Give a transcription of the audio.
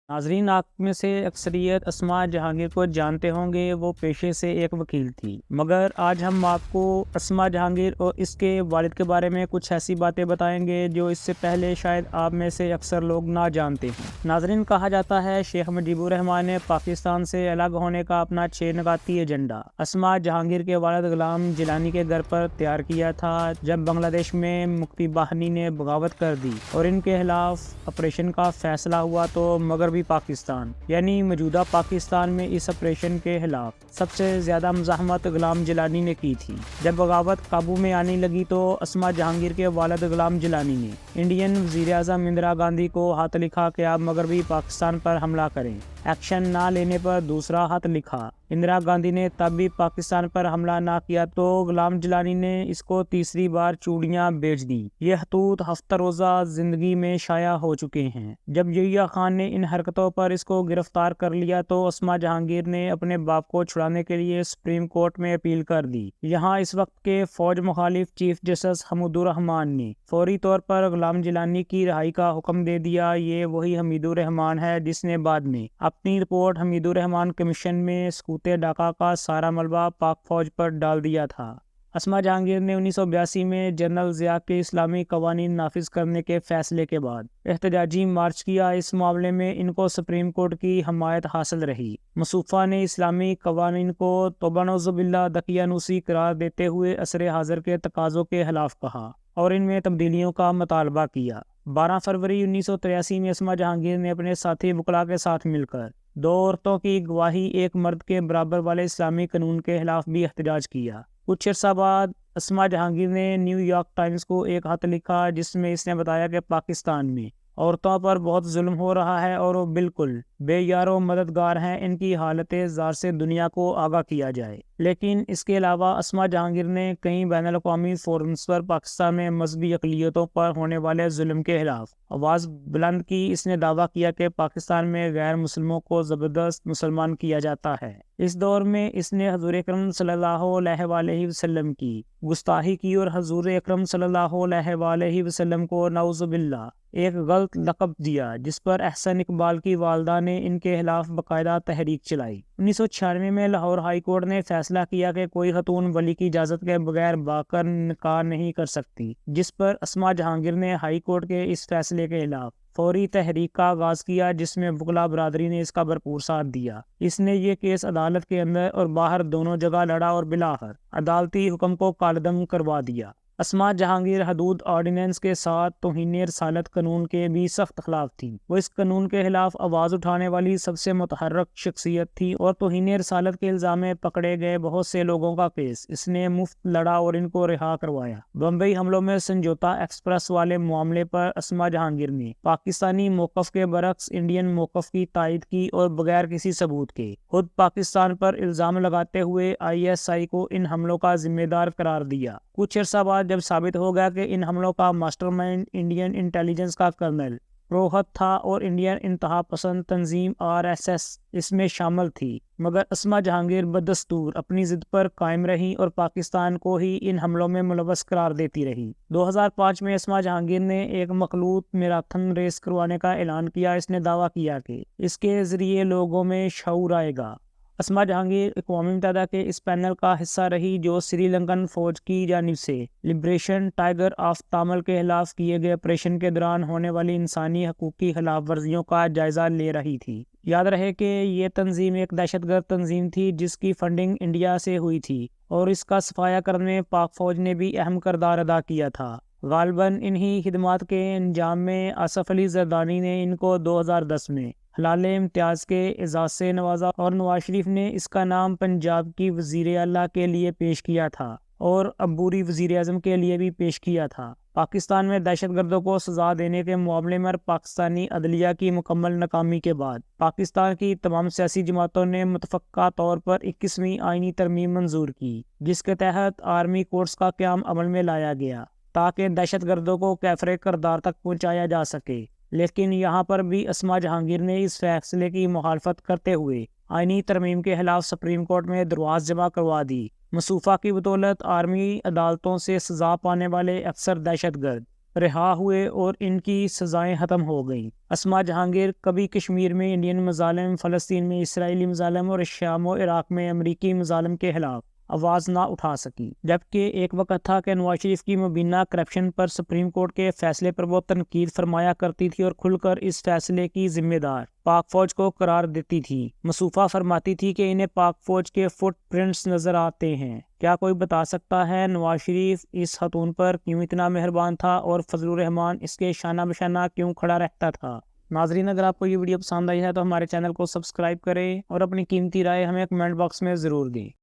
ناظرین، آپ میں سے اکثریت اسماء جہانگیر کو جانتے ہوں گے۔ وہ پیشے سے ایک وکیل تھی، مگر آج ہم آپ کو اسماء جہانگیر اور اس کے والد کے بارے میں کچھ ایسی باتیں بتائیں گے جو اس سے پہلے شاید آپ میں سے اکثر لوگ نہ جانتے ہیں۔ ناظرین، کہا جاتا ہے شیخ مجیب الرحمان نے پاکستان سے الگ ہونے کا اپنا 6 نکاتی ایجنڈا اسماء جہانگیر کے والد غلام جیلانی کے گھر پر تیار کیا تھا، جب بنگلہ دیش میں مکتی باہنی نے بغاوت کر دی اور ان کے خلاف آپریشن کا فیصلہ ہوا تو مغربی پاکستان یعنی موجودہ پاکستان میں اس آپریشن کے خلاف سب سے زیادہ مزاحمت غلام جیلانی نے کی تھی۔ جب بغاوت قابو میں آنے لگی تو اسماء جہانگیر کے والد غلام جیلانی نے انڈین وزیر اعظم اندرا گاندھی کو خط لکھا کہ آپ مغربی پاکستان پر حملہ کریں۔ ایکشن نہ لینے پر دوسرا خط لکھا۔ اندرا گاندھی نے تب بھی پاکستان پر حملہ نہ کیا تو غلام جیلانی نے اس کو تیسری بار چوڑیاں بیچ دیں۔ یہ خطوط ہفتہ روزہ زندگی میں شائع ہو چکے ہیں۔ جب یحییٰ خان نے ان حرکتوں پر اس کو گرفتار کر لیا تو اسماء جہانگیر نے اپنے باپ کو چھڑانے کے لیے سپریم کورٹ میں اپیل کر دی۔ یہاں اس وقت کے فوج مخالف چیف جسٹس حمید الرحمان نے فوری طور پر غلام جیلانی کی رہائی کا حکم دے دیا۔ یہ وہی حمید الرحمان ہے جس نے بعد میں اپنی رپورٹ حمید الرحمان کمیشن میں سقوط ڈھاکہ کا سارا ملبہ پاک فوج پر ڈال دیا تھا۔ اسماء جہانگیر نے 1982 میں جنرل ضیاء کے اسلامی قوانین نافذ کرنے کے فیصلے کے بعد احتجاجی مارچ کیا۔ اس معاملے میں ان کو سپریم کورٹ کی حمایت حاصل رہی۔ مصوفہ نے اسلامی قوانین کو توبہ نعوذ باللہ دقیانوسی قرار دیتے ہوئے عصر حاضر کے تقاضوں کے خلاف کہا اور ان میں تبدیلیوں کا مطالبہ کیا۔ 12 فروری 1983 میں اسماء جہانگیر نے اپنے ساتھی وکلاء کے ساتھ مل کر 2 عورتوں کی گواہی ایک مرد کے برابر والے اسلامی قانون کے خلاف بھی احتجاج کیا۔ کچھ عرصہ بعد اسماء جہانگیر نے نیو یارک ٹائمز کو ایک خط لکھا جس میں اس نے بتایا کہ پاکستان میں عورتوں پر بہت ظلم ہو رہا ہے اور وہ بالکل بے یار و مددگار ہیں، ان کی حالت زار سے دنیا کو آگاہ کیا جائے۔ لیکن اس کے علاوہ اسماء جہانگیر نے کئی بین الاقوامی فورمز پر پاکستان میں مذہبی اقلیتوں پر ہونے والے ظلم کے خلاف آواز بلند کی۔ اس نے دعویٰ کیا کہ پاکستان میں غیر مسلموں کو زبردست مسلمان کیا جاتا ہے۔ اس دور میں اس نے حضور اکرم صلی اللہ علیہ وآلہ وسلم کی گستاخی کی اور حضور اکرم صلی اللہ علیہ وآلہ وسلم کو نعوذ باللہ ایک غلط لقب دیا، جس پر احسن اقبال کی والدہ نے ان کے خلاف باقاعدہ تحریک چلائی۔ 1996 میں لاہور ہائی کورٹ نے فیصلہ کیا کہ کوئی خاتون ولی کی اجازت کے بغیر باکر نکاح نہیں کر سکتی، جس پر اسماء جہانگیر نے ہائی کورٹ کے اس فیصلے کے خلاف فوری تحریک کا آغاز کیا، جس میں وکلاء برادری نے اس کا بھرپور ساتھ دیا۔ اس نے یہ کیس عدالت کے اندر اور باہر دونوں جگہ لڑا اور بالآخر عدالتی حکم کو کالعدم کروا دیا۔ اسماء جہانگیر حدود آرڈیننس کے ساتھ توہین رسالت قانون کے بھی سخت خلاف تھی۔ وہ اس قانون کے خلاف آواز اٹھانے والی سب سے متحرک شخصیت تھی اور توہین رسالت کے الزام میں پکڑے گئے بہت سے لوگوں کا کیس اس نے مفت لڑا اور ان کو رہا کروایا۔ بمبئی حملوں میں سمجھوتا ایکسپریس والے معاملے پر اسماء جہانگیر نے پاکستانی موقف کے برعکس انڈین موقف کی تائید کی اور بغیر کسی ثبوت کے خود پاکستان پر الزام لگاتے ہوئے ISI کو ان حملوں کا ذمہ دار قرار دیا۔ کچھ عرصہ بعد جب ثابت ہو گیا کہ ان حملوں کا ماسٹر مائنڈ انڈین انٹیلیجنس کا کرنل پروہت تھا اور انڈین انتہا پسند تنظیم RSS اس میں شامل تھی، مگر اسماء جہانگیر بدستور اپنی ضد پر قائم رہی اور پاکستان کو ہی ان حملوں میں ملوث قرار دیتی رہی۔ 2005 میں اسماء جہانگیر نے ایک مخلوط میراتھن ریس کروانے کا اعلان کیا۔ اس نے دعویٰ کیا کہ اس کے ذریعے لوگوں میں شعور آئے گا۔ اسماء جہانگیر اقوام متحدہ کے اس پینل کا حصہ رہی جو سری لنکن فوج کی جانب سے لبریشن ٹائیگر آف تامل کے خلاف کیے گئے آپریشن کے دوران ہونے والی انسانی حقوق کی خلاف ورزیوں کا جائزہ لے رہی تھی۔ یاد رہے کہ یہ تنظیم ایک دہشت گرد تنظیم تھی جس کی فنڈنگ انڈیا سے ہوئی تھی اور اس کا صفایا کرنے میں پاک فوج نے بھی اہم کردار ادا کیا تھا۔ غالباً انہی خدمات کے انجام میں آصف علی زرداری نے ان کو 2010 میں ہلال امتیاز کے اعزاز سے نوازا اور نواز شریف نے اس کا نام پنجاب کی وزیر اعلیٰ کے لیے پیش کیا تھا اور عبوری وزیر اعظم کے لیے بھی پیش کیا تھا۔ پاکستان میں دہشت گردوں کو سزا دینے کے معاملے میں پاکستانی عدلیہ کی مکمل ناکامی کے بعد پاکستان کی تمام سیاسی جماعتوں نے متفقہ طور پر 21ویں آئینی ترمیم منظور کی، جس کے تحت آرمی کورٹس کا قیام عمل میں لایا گیا تاکہ دہشت گردوں کو کیفر کردار تک پہنچایا جا سکے۔ لیکن یہاں پر بھی اسماء جہانگیر نے اس فیصلے کی مخالفت کرتے ہوئے آئینی ترمیم کے خلاف سپریم کورٹ میں درخواست جمع کروا دی۔ مصوفہ کی بدولت آرمی عدالتوں سے سزا پانے والے اکثر دہشت گرد رہا ہوئے اور ان کی سزائیں ختم ہو گئیں۔ اسما جہانگیر کبھی کشمیر میں انڈین مظالم، فلسطین میں اسرائیلی مظالم اور شام و عراق میں امریکی مظالم کے خلاف آواز نہ اٹھا سکی، جبکہ ایک وقت تھا کہ نواز شریف کی مبینہ کرپشن پر سپریم کورٹ کے فیصلے پر وہ تنقید فرمایا کرتی تھی اور کھل کر اس فیصلے کی ذمہ دار پاک فوج کو قرار دیتی تھی۔ مصوفہ فرماتی تھی کہ انہیں پاک فوج کے فٹ پرنٹس نظر آتے ہیں۔ کیا کوئی بتا سکتا ہے نواز شریف اس خاتون پر کیوں اتنا مہربان تھا اور فضل الرحمان اس کے شانہ بشانہ کیوں کھڑا رہتا تھا؟ ناظرین، اگر آپ کو یہ ویڈیو پسند آئی ہے تو ہمارے چینل کو سبسکرائب کریں اور اپنی قیمتی رائے ہمیں کمنٹ باکس میں ضرور دیں۔